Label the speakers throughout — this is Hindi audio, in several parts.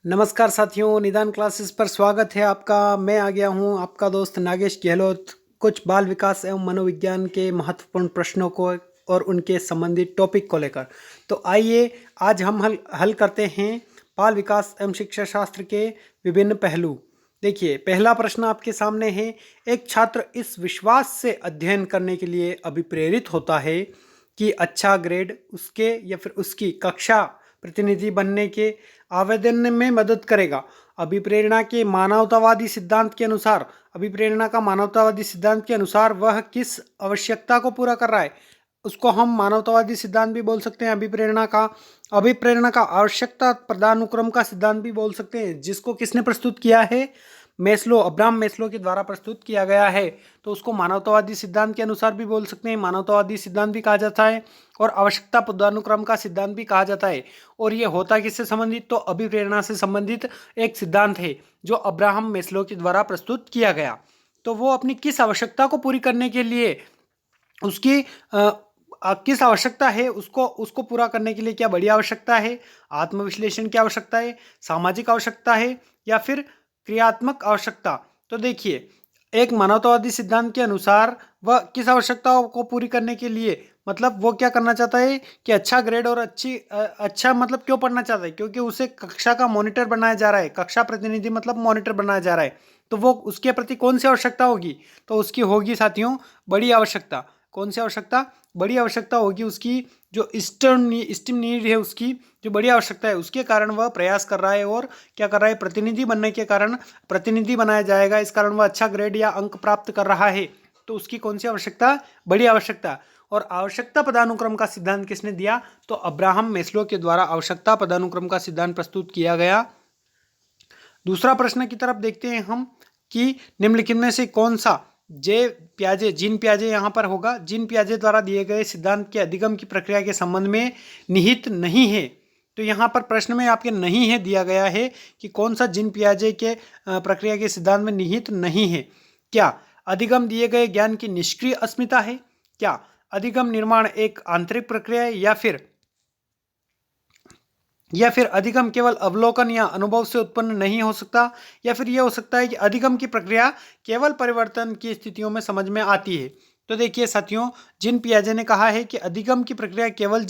Speaker 1: नमस्कार साथियों, निदान क्लासेस पर स्वागत है आपका। मैं आ गया हूं आपका दोस्त नागेश गहलोत, कुछ बाल विकास एवं मनोविज्ञान के महत्वपूर्ण प्रश्नों को और उनके संबंधित टॉपिक को लेकर। तो आइए आज हम हल करते हैं बाल विकास एवं शिक्षा शास्त्र के विभिन्न पहलू। देखिए, पहला प्रश्न आपके सामने है। एक छात्र इस विश्वास से अध्ययन करने के लिए अभिप्रेरित होता है कि अच्छा ग्रेड उसके या फिर उसकी कक्षा प्रतिनिधि बनने के आवेदन में मदद करेगा। अभिप्रेरणा का मानवतावादी सिद्धांत के अनुसार वह किस आवश्यकता को पूरा कर रहा है, उसको हम मानवतावादी सिद्धांत भी बोल सकते हैं। अभिप्रेरणा का आवश्यकता पदानुक्रम का सिद्धांत भी बोल सकते हैं, जिसको किसने प्रस्तुत किया है? अब्राहम मेस्लो के द्वारा प्रस्तुत किया गया है। तो उसको मानवतावादी सिद्धांत के अनुसार भी बोल सकते हैं, मानवतावादी सिद्धांत भी कहा जाता है और आवश्यकता पदानुक्रम का सिद्धांत भी कहा जाता है। और ये होता किससे संबंधित? तो अभिप्रेरणा से संबंधित एक सिद्धांत है जो अब्राहम मेस्लो के द्वारा प्रस्तुत किया गया। तो वो अपनी किस आवश्यकता को पूरी करने के लिए उसकी किस आवश्यकता है, उसको पूरा करने के लिए क्या बड़ी आवश्यकता है? आत्मविश्लेषण की आवश्यकता है, सामाजिक आवश्यकता है, या फिर क्रियात्मक आवश्यकता? तो देखिए, एक मानवतावादी सिद्धांत के अनुसार वह किस आवश्यकताओं को पूरी करने के लिए, मतलब वो क्या करना चाहता है कि अच्छा ग्रेड और अच्छा मतलब क्यों पढ़ना चाहता है? क्योंकि उसे कक्षा का मॉनिटर बनाया जा रहा है, कक्षा प्रतिनिधि मतलब मॉनिटर बनाया जा रहा है। तो वो उसके प्रति कौन सी आवश्यकता होगी? तो उसकी होगी साथियों बड़ी आवश्यकता। कौन सी आवश्यकता? बड़ी आवश्यकता होगी उसकी, जो स्टीम नीड है उसकी, जो बड़ी आवश्यकता है, उसके कारण वह प्रयास कर रहा है और क्या कर रहा है? प्रतिनिधि बनने के कारण प्रतिनिधि बनाया जाएगा, इस कारण वह अच्छा ग्रेड या अंक प्राप्त कर रहा है। तो उसकी कौन सी आवश्यकता? बड़ी आवश्यकता। और आवश्यकता पदानुक्रम का सिद्धांत किसने दिया? तो अब्राहम मेस्लो के द्वारा आवश्यकता पदानुक्रम का सिद्धांत प्रस्तुत किया गया। दूसरा प्रश्न की तरफ देखते हैं हम कि निम्नलिखित में से कौन सा जीन पियाजे यहाँ पर होगा। जीन पियाजे द्वारा दिए गए सिद्धांत के अधिगम की प्रक्रिया के संबंध में निहित नहीं है। तो यहाँ पर प्रश्न में आपके नहीं है दिया गया है कि कौन सा जीन पियाजे के प्रक्रिया के सिद्धांत में निहित नहीं है। क्या अधिगम दिए गए ज्ञान की निष्क्रिय अस्मिता है? क्या अधिगम निर्माण एक आंतरिक प्रक्रिया है? या फिर अधिगम केवल अवलोकन या अनुभव से उत्पन्न नहीं हो सकता? या फिर यह हो सकता है कि अधिगम की प्रक्रिया केवल परिवर्तन की स्थितियों में समझ में आती है। तो देखिए साथियों, जीन पियाजे ने कहा है कि अधिगम की प्रक्रिया केवल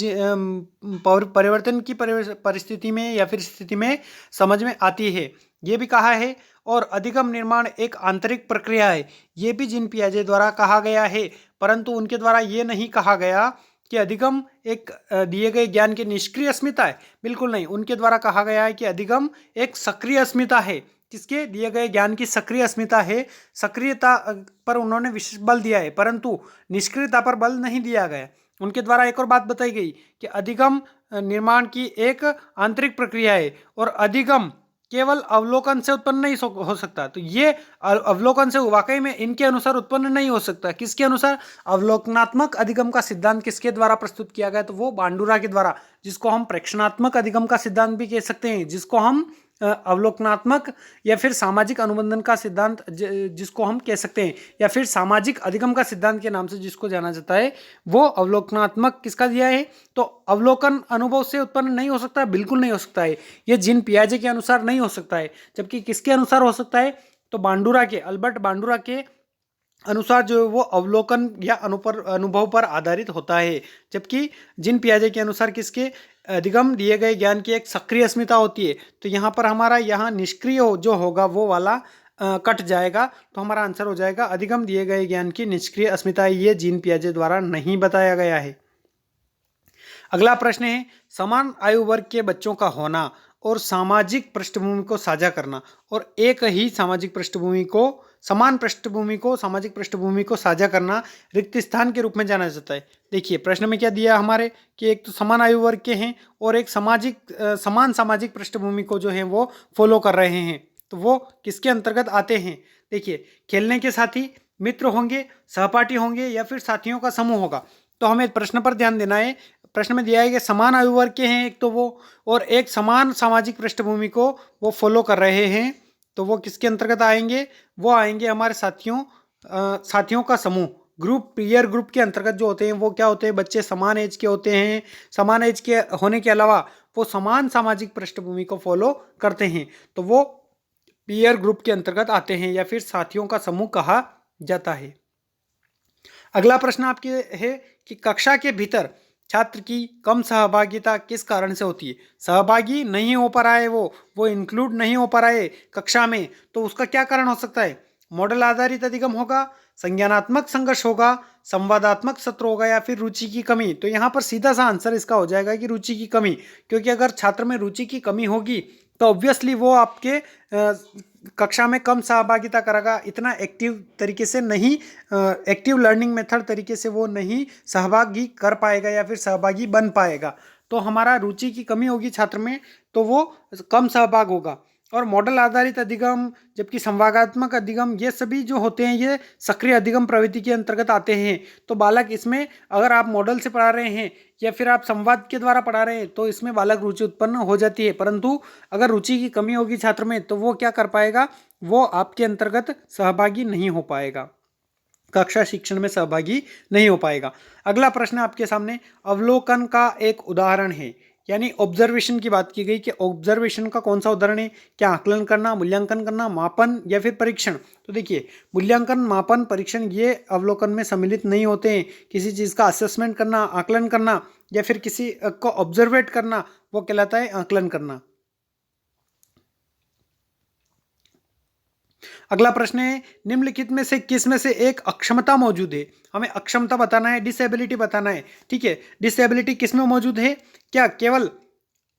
Speaker 1: परिवर्तन की परिस्थिति में या फिर स्थिति में समझ में आती है, ये भी कहा है। और अधिगम निर्माण एक आंतरिक प्रक्रिया है, ये भी जीन पियाजे द्वारा कहा गया है। परंतु उनके द्वारा ये नहीं कहा गया कि अधिगम एक दिए गए ज्ञान की निष्क्रिय अस्मिता है। बिल्कुल नहीं, उनके द्वारा कहा गया है कि अधिगम एक सक्रिय अस्मिता है। किसके दिए गए ज्ञान की सक्रिय अस्मिता है। सक्रियता पर उन्होंने विशेष बल दिया है, परंतु निष्क्रियता पर बल नहीं दिया गया। उनके द्वारा एक और बात बताई गई कि अधिगम निर्माण की एक आंतरिक प्रक्रिया है और अधिगम केवल अवलोकन से उत्पन्न नहीं हो सकता। तो ये अवलोकन से वाकई में इनके अनुसार उत्पन्न नहीं हो सकता। किसके अनुसार? अवलोकनात्मक अधिगम का सिद्धांत किसके द्वारा प्रस्तुत किया गया? तो वो बांडुरा के द्वारा, जिसको हम प्रेक्षणात्मक अधिगम का सिद्धांत भी कह सकते हैं, जिसको हम अवलोकनात्मक या फिर सामाजिक अनुबंधन का सिद्धांत जिसको हम कह सकते हैं, या फिर सामाजिक अधिगम का सिद्धांत के नाम से जिसको जाना जाता है, वो अवलोकनात्मक किसका दिया है? तो अवलोकन अनुभव से उत्पन्न नहीं हो सकता है, बिल्कुल नहीं हो सकता है। ये जीन पियाजे के अनुसार नहीं हो सकता है। जबकि किसके अनुसार हो सकता है? तो अल्बर्ट बांडुरा के अनुसार जो वो अवलोकन या अनुभव पर आधारित होता है। जबकि जीन पियाजे के अनुसार किसके? अधिगम दिए गए ज्ञान की एक सक्रिय अस्मिता होती है। तो यहाँ पर हमारा यहाँ निष्क्रिय जो होगा वो वाला कट जाएगा। तो हमारा आंसर हो जाएगा अधिगम दिए गए ज्ञान की निष्क्रिय अस्मिता। ये जीन पियाजे द्वारा नहीं बताया गया है। अगला प्रश्न है, समान आयु वर्ग के बच्चों का होना और सामाजिक पृष्ठभूमि को साझा करना और एक ही सामाजिक पृष्ठभूमि को सामाजिक पृष्ठभूमि को साझा करना रिक्त स्थान के रूप में जाना जाता है। देखिए प्रश्न में क्या दिया हमारे कि एक तो समान आयु वर्ग के हैं और एक समान सामाजिक पृष्ठभूमि को जो है वो फॉलो कर रहे हैं। तो वो किसके अंतर्गत आते हैं? देखिए, खेलने के साथी, मित्र होंगे, सहपाठी होंगे, या फिर साथियों का समूह होगा। तो हमें प्रश्न पर ध्यान देना है। प्रश्न में दिया है कि समान आयु वर्ग के हैं एक तो वो, और एक समान सामाजिक पृष्ठभूमि को वो फॉलो कर रहे हैं। तो वो किसके अंतर्गत आएंगे? वो आएंगे हमारे साथियों का समूह, ग्रुप, पीयर ग्रुप के अंतर्गत जो होते हैं वो क्या होते हैं? बच्चे समान एज के होते हैं। समान एज के होने के अलावा वो समान सामाजिक पृष्ठभूमि को फॉलो करते हैं तो वो पीयर ग्रुप के अंतर्गत आते हैं या फिर साथियों का समूह कहा जाता है। अगला प्रश्न आपके है कि कक्षा के भीतर छात्र की कम सहभागिता किस कारण से होती है। सहभागी नहीं हो पा रहा है, वो इंक्लूड नहीं हो पा रहा है कक्षा में, तो उसका क्या कारण हो सकता है। मॉडल आधारित अधिगम होगा, संज्ञानात्मक संघर्ष होगा, संवादात्मक सत्र होगा या फिर रुचि की कमी। तो यहाँ पर सीधा सा आंसर इसका हो जाएगा कि रुचि की कमी, क्योंकि अगर छात्र में रुचि की कमी होगी तो ऑब्वियसली वो आपके कक्षा में कम सहभागिता करेगा, इतना एक्टिव तरीके से नहीं, एक्टिव लर्निंग मेथड तरीके से वो नहीं सहभागी कर पाएगा या फिर सहभागी बन पाएगा। तो हमारा रुचि की कमी होगी छात्र में तो वो कम सहभाग होगा। और मॉडल आधारित अधिगम जबकि संवादात्मक अधिगम ये सभी जो होते हैं ये सक्रिय अधिगम प्रवृत्ति के अंतर्गत आते हैं। तो बालक इसमें अगर आप मॉडल से पढ़ा रहे हैं या फिर आप संवाद के द्वारा पढ़ा रहे हैं तो इसमें बालक रुचि उत्पन्न हो जाती है, परंतु अगर रुचि की कमी होगी छात्र में तो वो क्या कर पाएगा, वो आपके अंतर्गत सहभागी नहीं हो पाएगा, कक्षा शिक्षण में सहभागी नहीं हो पाएगा। अगला प्रश्न आपके सामने अवलोकन का एक उदाहरण है, यानी ऑब्जर्वेशन की बात की गई कि ऑब्जर्वेशन का कौन सा उदाहरण है, क्या आकलन करना, मूल्यांकन करना, मापन या फिर परीक्षण। तो देखिए मूल्यांकन, मापन, परीक्षण ये अवलोकन में सम्मिलित नहीं होते हैं। किसी चीज़ का असेसमेंट करना, आकलन करना या फिर किसी को ऑब्जर्वेट करना वो कहलाता है आकलन करना। अगला प्रश्न है निम्नलिखित में से किस में से एक अक्षमता मौजूद है। हमें अक्षमता बताना है, डिसेबिलिटी बताना है। ठीक है, डिसेबिलिटी किस में मौजूद है, क्या केवल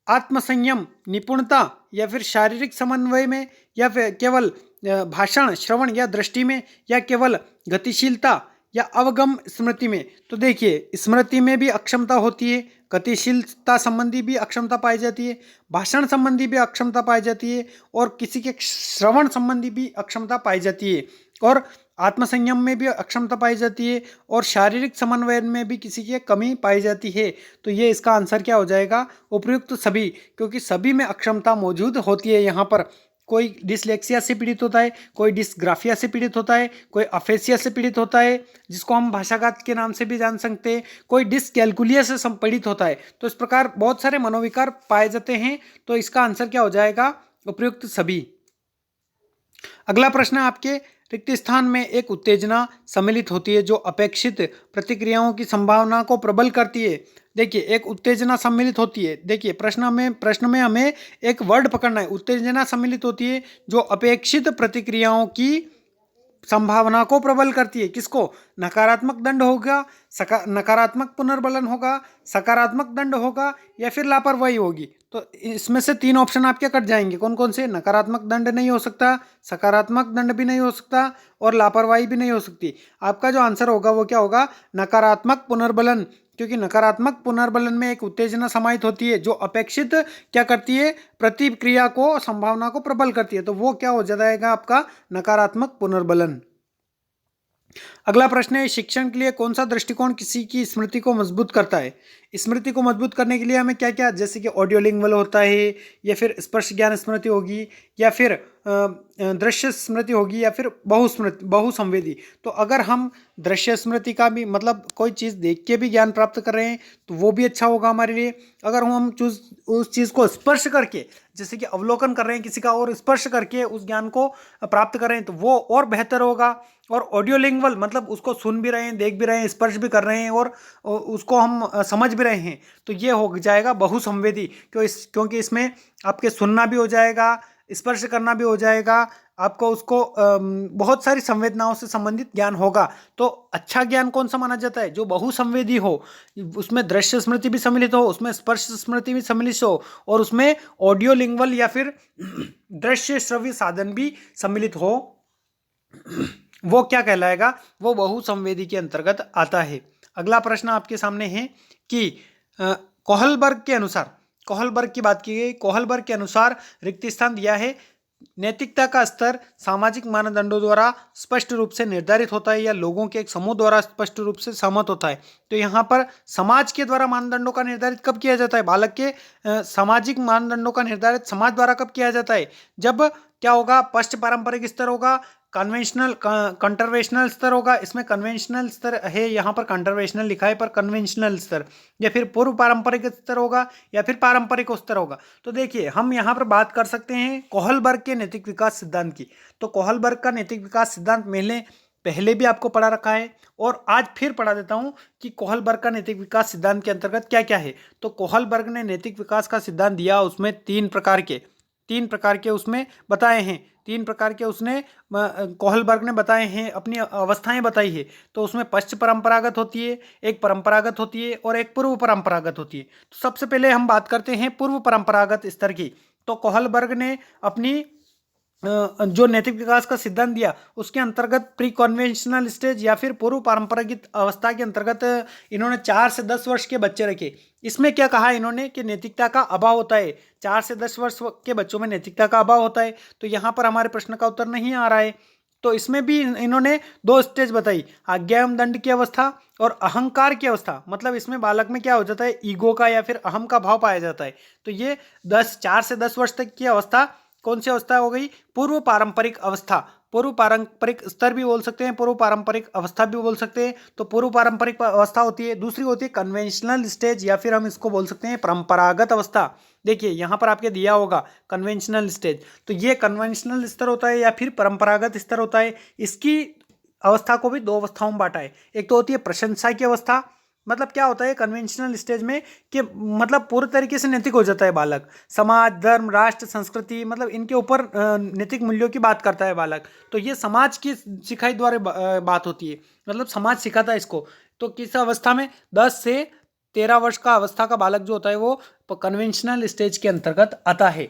Speaker 1: आत्मसंयम, निपुणता या फिर शारीरिक समन्वय में, या फिर केवल भाषण, श्रवण या दृष्टि में, या केवल गतिशीलता या अवगम स्मृति में। तो देखिए स्मृति में भी अक्षमता होती है, गतिशीलता संबंधी भी अक्षमता पाई जाती है, भाषण संबंधी भी अक्षमता पाई जाती है और किसी के श्रवण संबंधी भी अक्षमता पाई जाती है और आत्मसंयम में भी अक्षमता पाई जाती है और शारीरिक समन्वय में भी किसी की कमी पाई जाती है। तो ये इसका आंसर क्या हो जाएगा, उपयुक्त सभी, क्योंकि सभी में अक्षमता मौजूद होती है। यहाँ पर कोई डिसलेक्सिया से पीड़ित होता है, कोई डिस्ग्राफिया से पीड़ित होता है, कोई अफेसिया से पीड़ित होता है जिसको हम भाषाघात के नाम से भी जान सकते हैं, कोई डिसकैलकुलिया से पीड़ित होता है। तो इस प्रकार बहुत सारे मनोविकार पाए जाते हैं। तो इसका आंसर क्या हो जाएगा, उपयुक्त सभी। अगला प्रश्न है आपके रिक्त स्थान में एक उत्तेजना सम्मिलित होती है जो अपेक्षित प्रतिक्रियाओं की संभावना को प्रबल करती है। देखिए एक उत्तेजना सम्मिलित होती है, देखिए प्रश्न में हमें एक वर्ड पकड़ना है। उत्तेजना सम्मिलित होती है जो अपेक्षित प्रतिक्रियाओं की संभावना को प्रबल करती है। किसको, नकारात्मक दंड होगा, नकारात्मक पुनर्बलन होगा, सकारात्मक दंड होगा या फिर लापरवाही होगी। तो इसमें से तीन ऑप्शन आपके कट जाएंगे। कौन कौन से, नकारात्मक दंड नहीं हो सकता, सकारात्मक दंड भी नहीं हो सकता और लापरवाही भी नहीं हो सकती। आपका जो आंसर होगा वो क्या होगा, नकारात्मक पुनर्बलन, क्योंकि नकारात्मक पुनर्बलन में एक उत्तेजना समाहित होती है जो अपेक्षित क्या करती है, प्रतिक्रिया को, संभावना को प्रबल करती है। तो वो क्या हो जाएगा आपका, नकारात्मक पुनर्बलन। अगला प्रश्न है शिक्षण के लिए कौन सा दृष्टिकोण किसी की स्मृति को मजबूत करता है। स्मृति को मजबूत करने के लिए हमें क्या क्या, जैसे कि ऑडियो लिंगुअल होता है या फिर स्पर्श ज्ञान स्मृति होगी या फिर दृश्य स्मृति होगी या फिर बहुसंवेदी। तो अगर हम दृश्य स्मृति का भी मतलब कोई चीज़ देख के भी ज्ञान प्राप्त कर रहे हैं तो वो भी अच्छा होगा हमारे लिए। अगर हम उस चीज़ को स्पर्श करके, जैसे कि अवलोकन कर रहे हैं किसी का और स्पर्श करके उस ज्ञान को प्राप्त कर रहे हैं तो वो और बेहतर होगा। और ऑडियो लिंगुअल मतलब उसको सुन भी रहे हैं, देख भी रहे हैं, स्पर्श भी कर रहे हैं और उसको हम समझ भी रहे हैं, तो ये हो जाएगा बहुसंवेदी। क्योंकि इसमें आपके सुनना भी हो जाएगा, स्पर्श करना भी हो जाएगा, आपको उसको बहुत सारी संवेदनाओं से संबंधित ज्ञान होगा। तो अच्छा ज्ञान कौन सा माना जाता है, जो बहुसंवेदी हो, उसमें दृश्य स्मृति भी सम्मिलित हो, उसमें स्पर्श स्मृति भी सम्मिलित हो और उसमें ऑडियो लिंगुअल या फिर दृश्य श्रव्य साधन भी सम्मिलित हो, वो क्या कहलाएगा, वो बहुसंवेदी के अंतर्गत आता है। अगला प्रश्न आपके सामने है कि कोहलबर्ग की बात की गई। कोहलबर्ग के अनुसार रिक्त स्थान दिया है, नैतिकता का स्तर सामाजिक मानदंडों द्वारा स्पष्ट रूप से निर्धारित होता है या लोगों के एक समूह द्वारा स्पष्ट रूप से सहमत होता है। तो यहाँ पर समाज के द्वारा मानदंडों का निर्धारित कब किया जाता है, बालक के सामाजिक मानदंडों का निर्धारित समाज द्वारा कब किया जाता है, जब क्या होगा, पश्च पारंपरिक स्तर होगा, कन्वेंशनल कंटरवेशनल स्तर होगा, इसमें कन्वेंशनल स्तर है, यहाँ पर कंटरवेशनल लिखा है पर कन्वेंशनल स्तर, या फिर पूर्व पारंपरिक स्तर होगा या फिर पारंपरिक स्तर होगा। तो देखिए हम यहाँ पर बात कर सकते हैं कोहलबर्ग के नैतिक विकास सिद्धांत की। तो कोहलबर्ग का नैतिक विकास सिद्धांत पहले भी आपको पढ़ा रखा है और आज फिर पढ़ा देता हूं कि कोहलबर्ग का नैतिक विकास सिद्धांत के अंतर्गत क्या क्या है। तो कोहलबर्ग ने नैतिक विकास का सिद्धांत दिया, उसमें तीन प्रकार के उसमें बताए हैं, तीन प्रकार के उसने कोहलबर्ग ने बताए हैं, अपनी अवस्थाएं बताई है। तो उसमें पश्च परंपरागत होती है, एक परंपरागत होती है और एक पूर्व परंपरागत होती है। तो सबसे पहले हम बात करते हैं पूर्व परंपरागत स्तर की। तो कोहलबर्ग ने अपनी जो नैतिक विकास का सिद्धांत दिया उसके अंतर्गत प्री कन्वेंशनल स्टेज या फिर पूर्व पारंपरिक अवस्था के अंतर्गत इन्होंने 4 से 10 वर्ष के बच्चे रखे। इसमें क्या कहा इन्होंने कि नैतिकता का अभाव होता है, 4 से 10 वर्ष के बच्चों में नैतिकता का अभाव होता है। तो यहाँ पर हमारे प्रश्न का उत्तर नहीं आ रहा है। तो इसमें भी इन्होंने 2 स्टेज बताई, आज्ञा एवं दंड की अवस्था और अहंकार की अवस्था। मतलब इसमें बालक में क्या हो जाता है, ईगो का या फिर अहम का भाव पाया जाता है। तो ये 4 से 10 वर्ष तक की अवस्था कौन सी अवस्था हो गई, पूर्व पारंपरिक अवस्था। पूर्व पारंपरिक स्तर भी बोल सकते हैं, पूर्व पारंपरिक अवस्था भी बोल सकते हैं। तो पूर्व पारंपरिक अवस्था होती है। दूसरी होती है कन्वेंशनल स्टेज या फिर हम इसको बोल सकते हैं परंपरागत अवस्था। देखिए यहाँ पर आपके दिया होगा कन्वेंशनल स्टेज, तो ये कन्वेंशनल स्तर होता है या फिर परंपरागत स्तर होता है। इसकी अवस्था को भी 2 अवस्थाओं में बांटा है। एक तो होती है प्रशंसा की अवस्था, मतलब क्या होता है कन्वेंशनल स्टेज में कि मतलब पूरे तरीके से नैतिक हो जाता है बालक, समाज, धर्म, राष्ट्र, संस्कृति, मतलब इनके ऊपर नैतिक मूल्यों की बात करता है बालक। तो ये समाज की सिखाई द्वारा बात होती है, मतलब समाज सिखाता है इसको। तो किस अवस्था में, 10 से 13 वर्ष का अवस्था का बालक जो होता है वो कन्वेंशनल स्टेज के अंतर्गत आता है।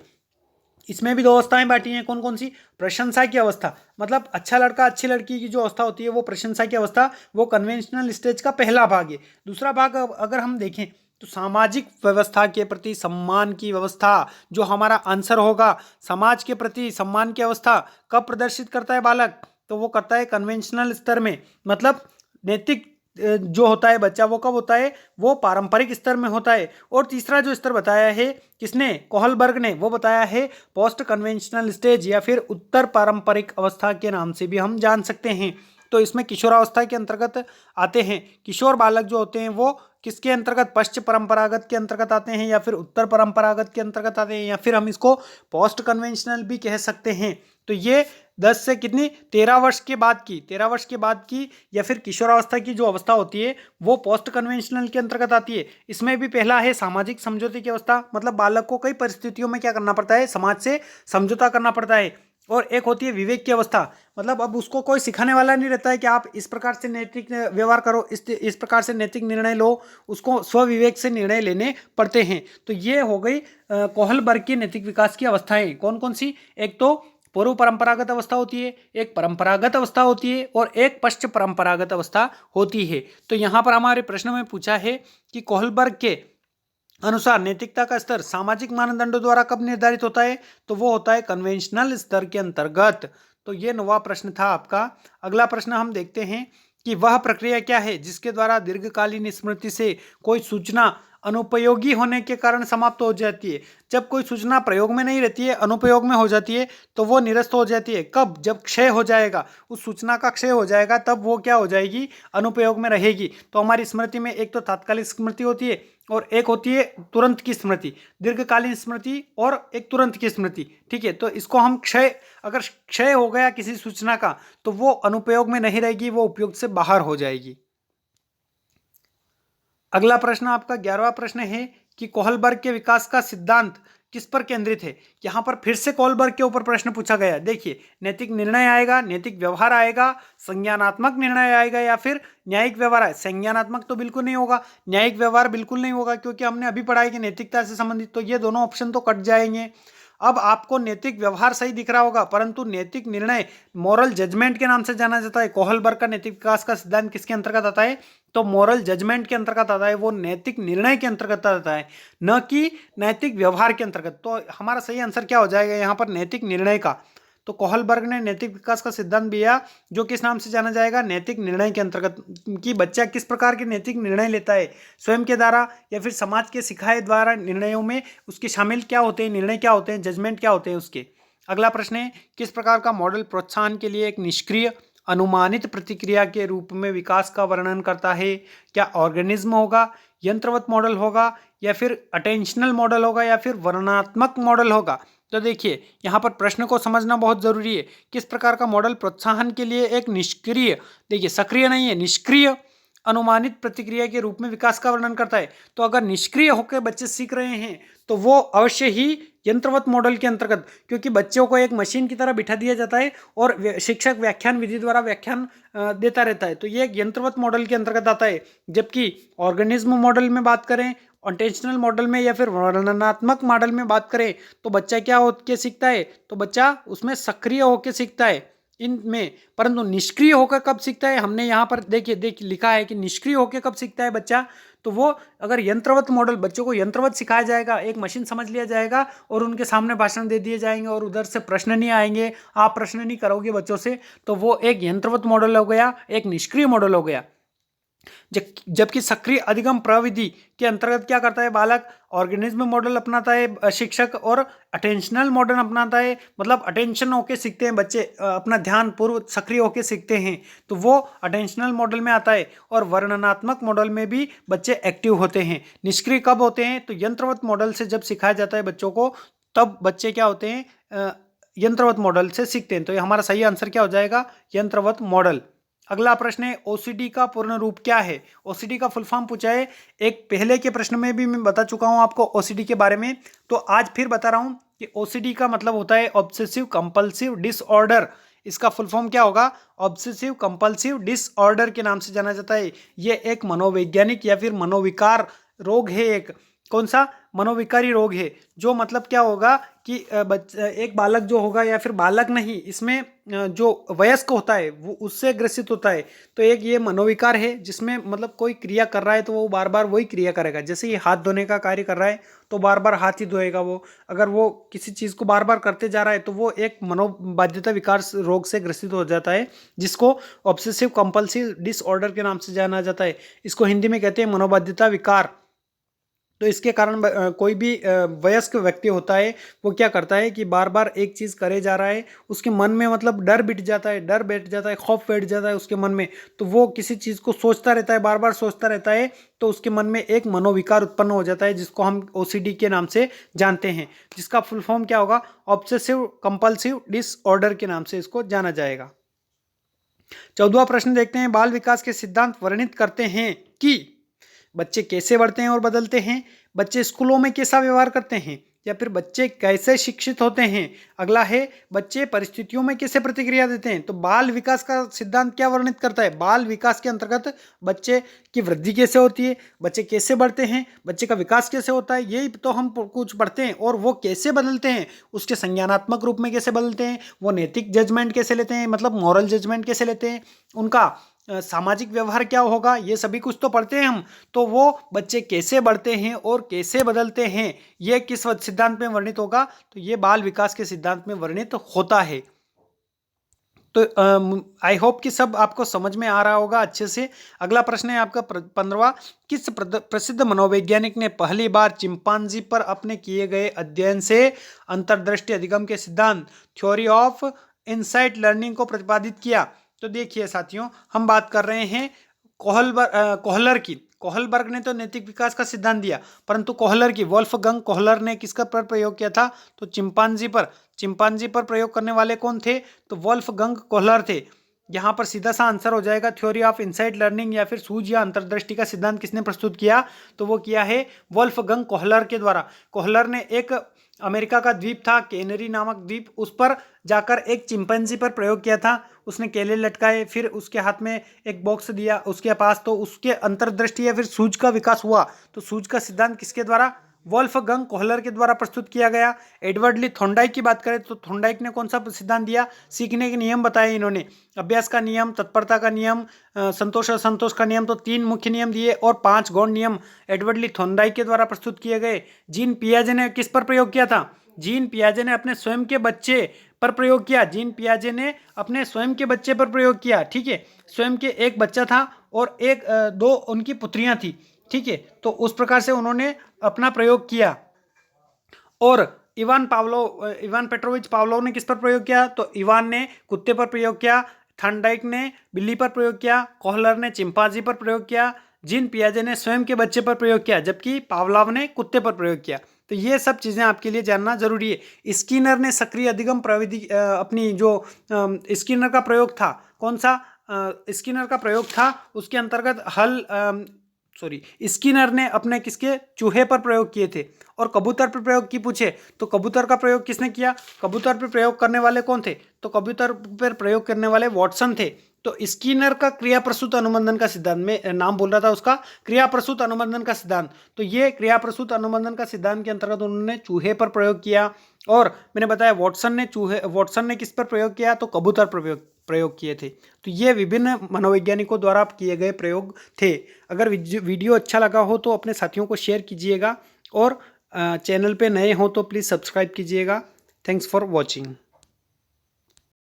Speaker 1: इसमें भी 2 अवस्थाएं बांटी हैं, कौन कौन सी, प्रशंसा की अवस्था, मतलब अच्छा लड़का अच्छी लड़की की जो अवस्था होती है वो प्रशंसा की अवस्था, वो कन्वेंशनल स्टेज का पहला भाग है। दूसरा भाग अगर हम देखें तो सामाजिक व्यवस्था के प्रति सम्मान की व्यवस्था, जो हमारा आंसर होगा, समाज के प्रति सम्मान की अवस्था कब प्रदर्शित करता है बालक, तो वो करता है कन्वेंशनल स्तर में। मतलब नैतिक जो होता है बच्चा वो कब होता है, वो पारंपरिक स्तर में होता है। और तीसरा जो स्तर बताया है किसने, कोहलबर्ग ने, वो बताया है पोस्ट कन्वेंशनल स्टेज या फिर उत्तर पारंपरिक अवस्था के नाम से भी हम जान सकते हैं। तो इसमें किशोरावस्था के अंतर्गत आते हैं। किशोर बालक जो होते हैं वो किसके अंतर्गत, पश्चिम परंपरागत के अंतर्गत आते हैं या फिर उत्तर परंपरागत के अंतर्गत आते हैं, या फिर हम इसको पोस्ट कन्वेंशनल भी कह सकते हैं। तो ये 10 से कितनी 13 वर्ष के बाद की, 13 वर्ष के बाद की या फिर किशोरावस्था की जो अवस्था होती है वो पोस्ट कन्वेंशनल के अंतर्गत आती है। इसमें भी पहला है सामाजिक समझौते की अवस्था, मतलब बालक को कई परिस्थितियों में क्या करना पड़ता है, समाज से समझौता करना पड़ता है। और एक होती है विवेक की अवस्था, मतलब अब उसको कोई सिखाने वाला नहीं रहता है कि आप इस प्रकार से नैतिक व्यवहार करो, इस प्रकार से नैतिक निर्णय लो, उसको स्वविवेक से निर्णय लेने पड़ते हैं। तो ये हो गई कोहलबर्ग की नैतिक विकास की अवस्थाएं, कौन कौन सी, एक तो पूर्व परंपरागत अवस्था होती है, एक परंपरागत अवस्था होती है और एक पश्च परंपरागत अवस्था होती है। तो यहाँ पर हमारे प्रश्न में पूछा है कि कोहलबर्ग के अनुसार नैतिकता का स्तर सामाजिक मानदंडों द्वारा कब निर्धारित होता है, तो वो होता है कन्वेंशनल स्तर के अंतर्गत। तो ये 9वां प्रश्न था आपका। अगला प्रश्न हम देखते हैं कि वह प्रक्रिया क्या है जिसके द्वारा दीर्घकालीन स्मृति से कोई सूचना अनुपयोगी होने के कारण समाप्त हो जाती है। जब कोई सूचना प्रयोग में नहीं रहती है, अनुपयोग में हो जाती है, तो वो निरस्त हो जाती है। कब, जब क्षय हो जाएगा, उस सूचना का क्षय हो जाएगा, तब वो क्या हो जाएगी, अनुपयोग में रहेगी। तो हमारी स्मृति में एक तो तात्कालिक स्मृति होती है और एक होती है तुरंत की स्मृति, दीर्घकालीन स्मृति और एक तुरंत की स्मृति। ठीक है, तो इसको हम अगर क्षय हो गया किसी सूचना का तो वो अनुपयोग में नहीं रहेगी, वो उपयोग से बाहर हो जाएगी। अगला प्रश्न आपका 11वां प्रश्न है कि कोहलबर्ग के विकास का सिद्धांत किस पर केंद्रित है। यहाँ पर फिर से कोहलबर्ग के ऊपर प्रश्न पूछा गया है। देखिए, नैतिक निर्णय आएगा, नैतिक व्यवहार आएगा, संज्ञानात्मक निर्णय आएगा या फिर न्यायिक व्यवहार है। संज्ञानात्मक तो बिल्कुल नहीं होगा, न्यायिक व्यवहार बिल्कुल नहीं होगा, क्योंकि हमने अभी पढ़ा है कि नैतिकता से संबंधित, तो ये दोनों ऑप्शन तो कट जाएंगे। अब आपको नैतिक व्यवहार सही दिख रहा होगा, परंतु नैतिक निर्णय मॉरल जजमेंट के नाम से जाना जाता है। कोहलबर्ग का नैतिक विकास का सिद्धांत किसके अंतर्गत आता है, तो मॉरल जजमेंट के अंतर्गत आता है, वो नैतिक निर्णय के अंतर्गत आता है, न कि नैतिक व्यवहार के अंतर्गत। तो हमारा सही आंसर क्या हो जाएगा यहाँ पर, नैतिक निर्णय का। तो कोहलबर्ग ने नैतिक विकास का सिद्धांत दिया जो किस नाम से जाना जाएगा, नैतिक निर्णय के अंतर्गत, कि बच्चा किस प्रकार के नैतिक निर्णय लेता है, स्वयं के द्वारा या फिर समाज के सिखाए द्वारा निर्णयों में उसके शामिल क्या होते हैं, निर्णय क्या होते हैं, जजमेंट क्या होते हैं उसके। अगला प्रश्न है, किस प्रकार का मॉडल प्रोत्साहन के लिए एक निष्क्रिय अनुमानित प्रतिक्रिया के रूप में विकास का वर्णन करता है? क्या ऑर्गेनिज्म होगा, यंत्रवत मॉडल होगा, या फिर अटेंशनल मॉडल होगा, या फिर वर्णनात्मक मॉडल होगा? तो देखिए यहाँ पर प्रश्न को समझना बहुत जरूरी है। किस प्रकार का मॉडल प्रोत्साहन के लिए एक निष्क्रिय, देखिए सक्रिय नहीं है, निष्क्रिय अनुमानित प्रतिक्रिया के रूप में विकास का वर्णन करता है। तो अगर निष्क्रिय होकर बच्चे सीख रहे हैं तो वो अवश्य ही यंत्रवत मॉडल के अंतर्गत, क्योंकि बच्चों को एक मशीन की तरह बिठा दिया जाता है और शिक्षक व्याख्यान विधि द्वारा व्याख्यान देता रहता है, तो ये एक यंत्रवत मॉडल के अंतर्गत आता है। जबकि ऑर्गेनिज्म मॉडल में बात करें, अटेंशनल मॉडल में या फिर वर्णनात्मक मॉडल में बात करें, तो बच्चा क्या होकर सीखता है, तो बच्चा उसमें सक्रिय होकर सीखता है इनमें। परंतु निष्क्रिय होकर कब सीखता है, हमने यहाँ पर देखिए लिखा है कि निष्क्रिय होकर कब सीखता है बच्चा, तो वो अगर यंत्रवत मॉडल, बच्चों को यंत्रवत सिखाया जाएगा, एक मशीन समझ लिया जाएगा और उनके सामने भाषण दे दिए जाएंगे और उधर से प्रश्न नहीं आएंगे, आप प्रश्न नहीं करोगे बच्चों से, तो वो एक यंत्रवत मॉडल हो गया, एक निष्क्रिय मॉडल हो गया। जबकि सक्रिय अधिगम प्रविधि के अंतर्गत क्या करता है बालक, ऑर्गेनिज्म मॉडल अपनाता है शिक्षक, और अटेंशनल मॉडल अपनाता है, मतलब अटेंशन होके सीखते हैं बच्चे, अपना ध्यान पूर्व सक्रिय होके सीखते हैं, तो वो अटेंशनल मॉडल में आता है। और वर्णनात्मक मॉडल में भी बच्चे एक्टिव होते हैं। निष्क्रिय कब होते हैं, तो यंत्रवत मॉडल से जब सिखाया जाता है बच्चों को, तब बच्चे क्या होते हैं, यंत्रवत मॉडल से सीखते हैं। तो ये हमारा सही आंसर क्या हो जाएगा, यंत्रवत मॉडल। अगला प्रश्न है, ओसीडी का पूर्ण रूप क्या है? ओसीडी का फुल फॉर्म पूछा है, एक पहले के प्रश्न में भी मैं बता चुका हूं आपको ओसीडी के बारे में, तो आज फिर बता रहा हूं कि ओसीडी का मतलब होता है ऑब्सेसिव कंपल्सिव डिसऑर्डर। इसका फुल फॉर्म क्या होगा, ऑब्सेसिव कंपल्सिव डिसऑर्डर के नाम से जाना जाता है। ये एक मनोवैज्ञानिक या फिर मनोविकार रोग है, एक कौन सा, मनोविकारी रोग है। जो मतलब क्या होगा कि एक बालक जो होगा, या फिर बालक नहीं, इसमें जो वयस्क होता है वो उससे ग्रसित होता है। तो एक ये मनोविकार है जिसमें मतलब कोई क्रिया कर रहा है तो वो बार बार वही क्रिया करेगा। जैसे ये हाथ धोने का कार्य कर रहा है तो बार बार हाथ ही धोएगा वो। अगर वो किसी चीज़ को बार बार करते जा रहा है तो वो एक मनोबाध्यता विकार रोग से ग्रसित हो जाता है, जिसको ऑब्सेसिव कंपल्सिव डिसऑर्डर के नाम से जाना जाता है। इसको हिंदी में कहते हैं मनोबाध्यता विकार। तो इसके कारण कोई भी वयस्क व्यक्ति होता है वो क्या करता है कि बार बार एक चीज़ करे जा रहा है, उसके मन में मतलब डर बैठ जाता है, खौफ बैठ जाता है उसके मन में, तो वो किसी चीज़ को सोचता रहता है, बार बार सोचता रहता है, तो उसके मन में एक मनोविकार उत्पन्न हो जाता है, जिसको हम ओसीडी के नाम से जानते हैं, जिसका फुल फॉर्म क्या होगा, ऑब्सेसिव कंपल्सिव डिसऑर्डर के नाम से इसको जाना जाएगा। 14वां प्रश्न देखते हैं, बाल विकास के सिद्धांत वर्णित करते हैं कि बच्चे कैसे बढ़ते हैं और बदलते हैं, बच्चे स्कूलों में कैसा व्यवहार करते हैं, या फिर बच्चे कैसे शिक्षित होते हैं। अगला है, बच्चे परिस्थितियों में कैसे प्रतिक्रिया देते हैं। तो बाल विकास का सिद्धांत क्या वर्णित करता है, बाल विकास के अंतर्गत बच्चे की वृद्धि कैसे होती है, बच्चे कैसे बढ़ते हैं, बच्चे का विकास कैसे होता है, यही तो हम कुछ पढ़ते हैं। और वो कैसे बदलते हैं, उसके संज्ञानात्मक रूप में कैसे बदलते हैं, वो नैतिक जजमेंट कैसे लेते हैं, मतलब मॉरल जजमेंट कैसे लेते हैं, उनका सामाजिक व्यवहार क्या होगा, ये सभी कुछ तो पढ़ते हैं हम। तो वो बच्चे कैसे बढ़ते हैं और कैसे बदलते हैं, ये किस सिद्धांत में वर्णित होगा, तो ये बाल विकास के सिद्धांत में वर्णित होता है। तो आई होप कि सब आपको समझ में आ रहा होगा अच्छे से। अगला प्रश्न है आपका 15वां, किस प्रसिद्ध मनोवैज्ञानिक ने पहली बार चिंपांजी पर अपने किए गए अध्ययन से अंतर्दृष्टि अधिगम के सिद्धांत थ्योरी ऑफ इनसाइट लर्निंग को प्रतिपादित किया? तो देखिए साथियों, हम बात कर रहे हैं कोहलर की। कोहलबर्ग ने तो नैतिक विकास का सिद्धांत दिया, परंतु कोहलर की, वोल्फगंग कोहलर ने किसका पर प्रयोग किया था, तो चिंपांजी पर। चिंपांजी पर प्रयोग करने वाले कौन थे, तो वोल्फगंग कोहलर थे। यहाँ पर सीधा सा आंसर हो जाएगा, थ्योरी ऑफ इनसाइट लर्निंग या फिर सूझ या अंतर्दृष्टि का सिद्धांत किसने प्रस्तुत किया, तो वो किया है वोल्फगंग कोहलर के द्वारा। कोहलर ने एक अमेरिका का द्वीप था कैनरी नामक द्वीप, उस पर जाकर एक चिंपैंजी पर प्रयोग किया था। उसने केले लटकाए, फिर उसके हाथ में एक बॉक्स दिया उसके पास, तो उसके अंतर्दृष्टि या फिर सूझ का विकास हुआ। तो सूझ का सिद्धांत किसके द्वारा, वोल्फगंग कोहलर के द्वारा प्रस्तुत किया गया। एडवर्ड ली थॉर्नडाइक की बात करें तो थॉर्नडाइक ने कौन सा सिद्धांत दिया, सीखने के नियम बताए इन्होंने, अभ्यास का नियम, तत्परता का नियम, संतोष असंतोष का नियम, तो 3 मुख्य नियम दिए और 5 गौण नियम एडवर्ड ली थॉर्नडाइक के द्वारा प्रस्तुत किए गए। जीन पियाजे ने किस पर प्रयोग किया था, जीन पियाजे ने अपने स्वयं के बच्चे पर प्रयोग किया। जीन पियाजे ने अपने स्वयं के बच्चे पर प्रयोग किया, ठीक है। स्वयं के एक बच्चा था और दो उनकी पुत्रियां थी, ठीक है। तो उस प्रकार से उन्होंने अपना प्रयोग किया। और इवान पेट्रोविच पावलोव ने किस पर प्रयोग किया? तो इवान ने कुत्ते पर प्रयोग किया, थॉर्नडाइक ने बिल्ली पर प्रयोग किया, कोहलर ने चिंपांजी पर प्रयोग किया, जीन पियाजे ने स्वयं के बच्चे पर प्रयोग किया, जबकि पावलोव ने कुत्ते पर प्रयोग किया। तो ये सब चीज़ें आपके लिए जानना जरूरी है। स्किनर ने सक्रिय अधिगम प्रविधि अपनी जो स्किनर का प्रयोग था, कौन सा स्किनर का प्रयोग था, उसके अंतर्गत स्किनर ने अपने किसके चूहे पर प्रयोग किए थे। और कबूतर पर प्रयोग की पूछे तो कबूतर का प्रयोग किसने किया? कबूतर पर प्रयोग करने वाले कौन थे? तो कबूतर पर प्रयोग करने वाले वॉटसन थे। तो स्किनर का क्रिया प्रसूत अनुबंधन का सिद्धांत में नाम बोल रहा था उसका, क्रिया प्रसूत अनुबंधन का सिद्धांत। तो ये क्रिया प्रसूत अनुबंधन का सिद्धांत के अंतर्गत उन्होंने चूहे पर प्रयोग किया। और मैंने बताया वॉटसन ने किस पर प्रयोग किया? तो कबूतर पर प्रयोग किए थे। तो ये विभिन्न मनोवैज्ञानिकों द्वारा किए गए प्रयोग थे। अगर वीडियो अच्छा लगा हो तो अपने साथियों को शेयर कीजिएगा और चैनल पे नए हो तो प्लीज़ सब्सक्राइब कीजिएगा। Thanks for watching.